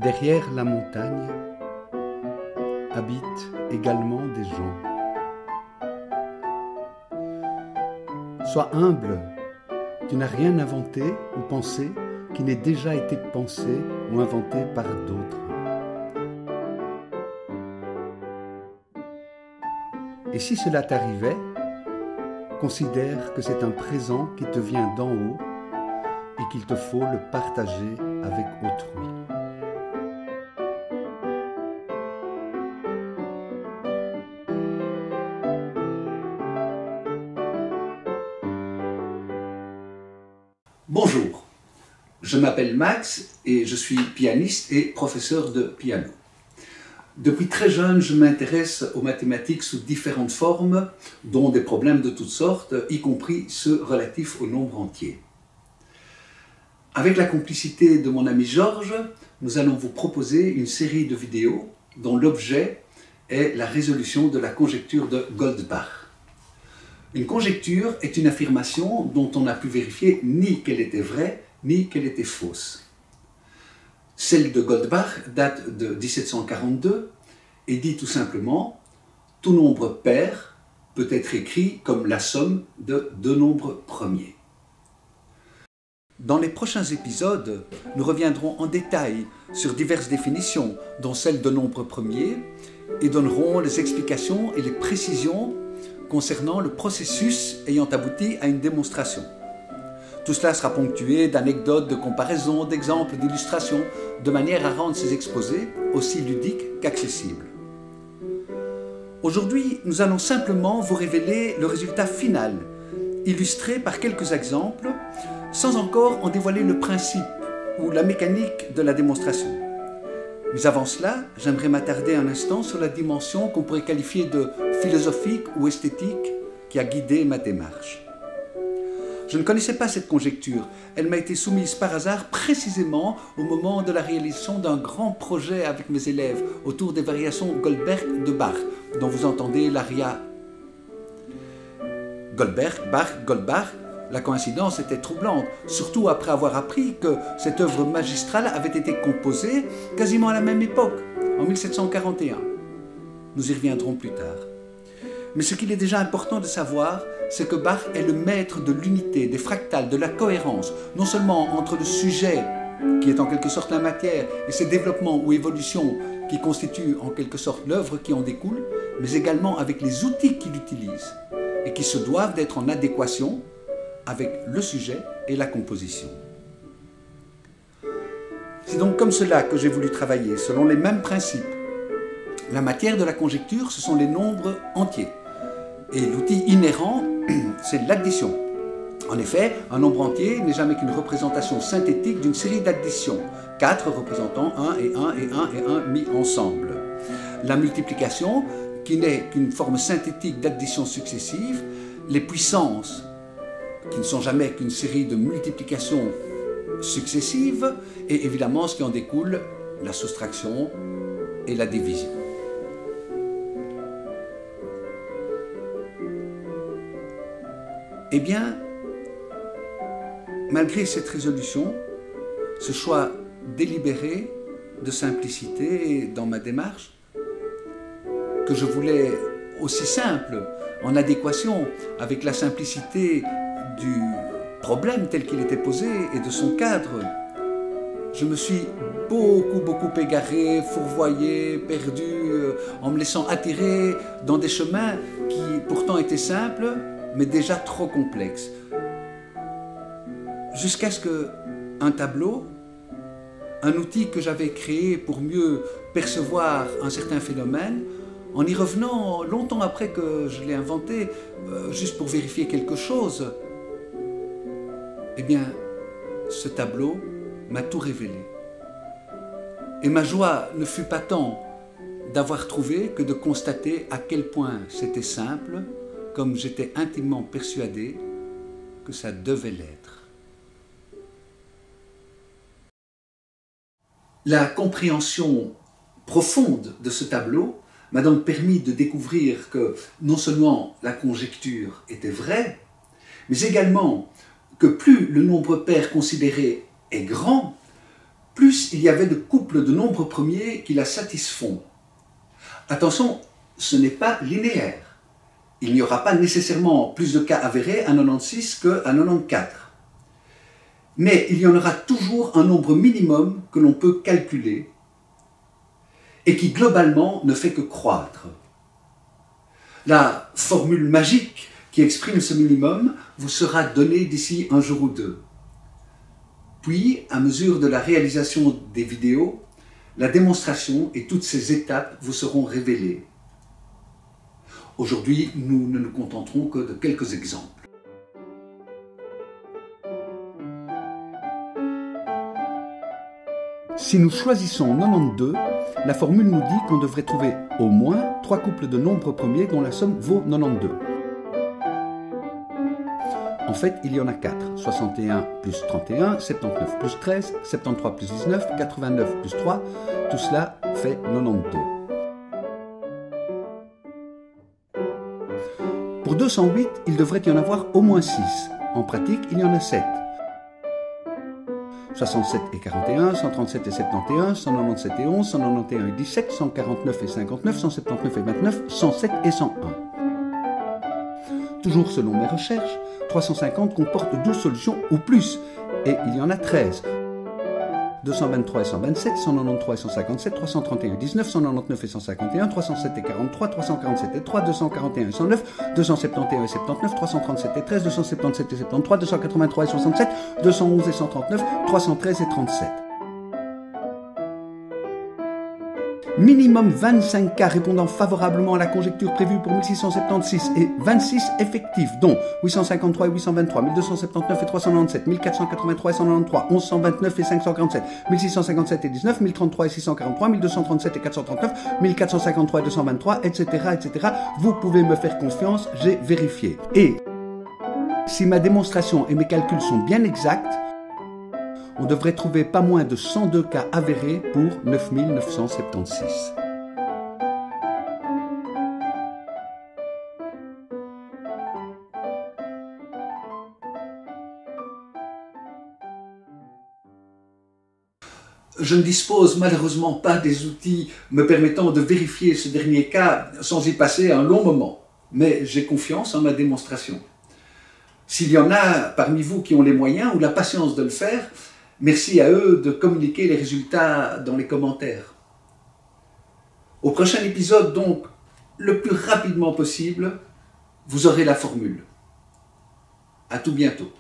Derrière la montagne habitent également des gens. Sois humble, tu n'as rien inventé ou pensé qui n'ait déjà été pensé ou inventé par d'autres. Et si cela t'arrivait, considère que c'est un présent qui te vient d'en haut et qu'il te faut le partager avec autrui. Bonjour, je m'appelle Max et je suis pianiste et professeur de piano. Depuis très jeune, je m'intéresse aux mathématiques sous différentes formes, dont des problèmes de toutes sortes, y compris ceux relatifs au nombre entier. Avec la complicité de mon ami Georges, nous allons vous proposer une série de vidéos dont l'objet est la résolution de la conjecture de Goldbach. Une conjecture est une affirmation dont on n'a pu vérifier ni qu'elle était vraie, ni qu'elle était fausse. Celle de Goldbach date de 1742 et dit tout simplement « Tout nombre pair peut être écrit comme la somme de deux nombres premiers ». Dans les prochains épisodes, nous reviendrons en détail sur diverses définitions, dont celle de nombres premiers, et donnerons les explications et les précisions concernant le processus ayant abouti à une démonstration. Tout cela sera ponctué d'anecdotes, de comparaisons, d'exemples, d'illustrations, de manière à rendre ces exposés aussi ludiques qu'accessibles. Aujourd'hui, nous allons simplement vous révéler le résultat final, illustré par quelques exemples, sans encore en dévoiler le principe ou la mécanique de la démonstration. Mais avant cela, j'aimerais m'attarder un instant sur la dimension qu'on pourrait qualifier de philosophique ou esthétique qui a guidé ma démarche. Je ne connaissais pas cette conjecture. Elle m'a été soumise par hasard précisément au moment de la réalisation d'un grand projet avec mes élèves autour des variations Goldberg de Bach, dont vous entendez l'aria. Goldberg, Bach, Goldbach, la coïncidence était troublante, surtout après avoir appris que cette œuvre magistrale avait été composée quasiment à la même époque, en 1741. Nous y reviendrons plus tard. Mais ce qu'il est déjà important de savoir, c'est que Bach est le maître de l'unité, des fractales, de la cohérence, non seulement entre le sujet, qui est en quelque sorte la matière, et ses développements ou évolutions qui constituent en quelque sorte l'œuvre qui en découle, mais également avec les outils qu'il utilise, et qui se doivent d'être en adéquation avec le sujet et la composition. C'est donc comme cela que j'ai voulu travailler, selon les mêmes principes. La matière de la conjecture, ce sont les nombres entiers. Et l'outil inhérent, c'est l'addition. En effet, un nombre entier n'est jamais qu'une représentation synthétique d'une série d'additions, 4 représentant 1 et 1 et 1 et 1 mis ensemble. La multiplication, qui n'est qu'une forme synthétique d'additions successives, les puissances, qui ne sont jamais qu'une série de multiplications successives, et évidemment ce qui en découle, la soustraction et la division. Eh bien, malgré cette résolution, ce choix délibéré de simplicité dans ma démarche, que je voulais aussi simple, en adéquation avec la simplicité du problème tel qu'il était posé et de son cadre, je me suis beaucoup égaré, fourvoyé, perdu, en me laissant attirer dans des chemins qui pourtant étaient simples, mais déjà trop complexes. Jusqu'à ce qu'un tableau, un outil que j'avais créé pour mieux percevoir un certain phénomène, en y revenant longtemps après que je l'ai inventé, juste pour vérifier quelque chose, eh bien, ce tableau m'a tout révélé. Et ma joie ne fut pas tant d'avoir trouvé que de constater à quel point c'était simple, comme j'étais intimement persuadé que ça devait l'être. La compréhension profonde de ce tableau m'a donc permis de découvrir que non seulement la conjecture était vraie, mais également que plus le nombre pair considéré est grand, plus il y avait de couples de nombres premiers qui la satisfont. Attention, ce n'est pas linéaire. Il n'y aura pas nécessairement plus de cas avérés à 96 qu'à 94. Mais il y en aura toujours un nombre minimum que l'on peut calculer et qui globalement ne fait que croître. La formule magique qui exprime ce minimum vous sera donnée d'ici un jour ou deux. Puis, à mesure de la réalisation des vidéos, la démonstration et toutes ces étapes vous seront révélées. Aujourd'hui, nous ne nous contenterons que de quelques exemples. Si nous choisissons 92, la formule nous dit qu'on devrait trouver au moins 3 couples de nombres premiers dont la somme vaut 92. En fait, il y en a 4. 61 plus 31, 79 plus 13, 73 plus 19, 89 plus 3. Tout cela fait 92. Pour 208, il devrait y en avoir au moins 6. En pratique, il y en a 7. 67 et 41, 137 et 71, 197 et 11, 191 et 17, 149 et 59, 179 et 29, 107 et 101. Toujours selon mes recherches, 350 comporte 12 solutions ou plus, et il y en a 13. 223 et 127, 193 et 157, 331 et 19, 199 et 151, 307 et 43, 347 et 3, 241 et 109, 271 et 79, 337 et 13, 277 et 73, 283 et 67, 211 et 139, 313 et 37. Minimum 25 cas répondant favorablement à la conjecture prévue pour 1676 et 26 effectifs, dont 853 et 823, 1279 et 397, 1483 et 193, 1129 et 547, 1657 et 19, 1033 et 643, 1237 et 439, 1453 et 223, etc., etc. Vous pouvez me faire confiance, j'ai vérifié. Et si ma démonstration et mes calculs sont bien exacts, on devrait trouver pas moins de 102 cas avérés pour 9976. Je ne dispose malheureusement pas des outils me permettant de vérifier ce dernier cas sans y passer un long moment, mais j'ai confiance en ma démonstration. S'il y en a parmi vous qui ont les moyens ou la patience de le faire, merci à eux de communiquer les résultats dans les commentaires. Au prochain épisode, donc, le plus rapidement possible, vous aurez la formule. À tout bientôt.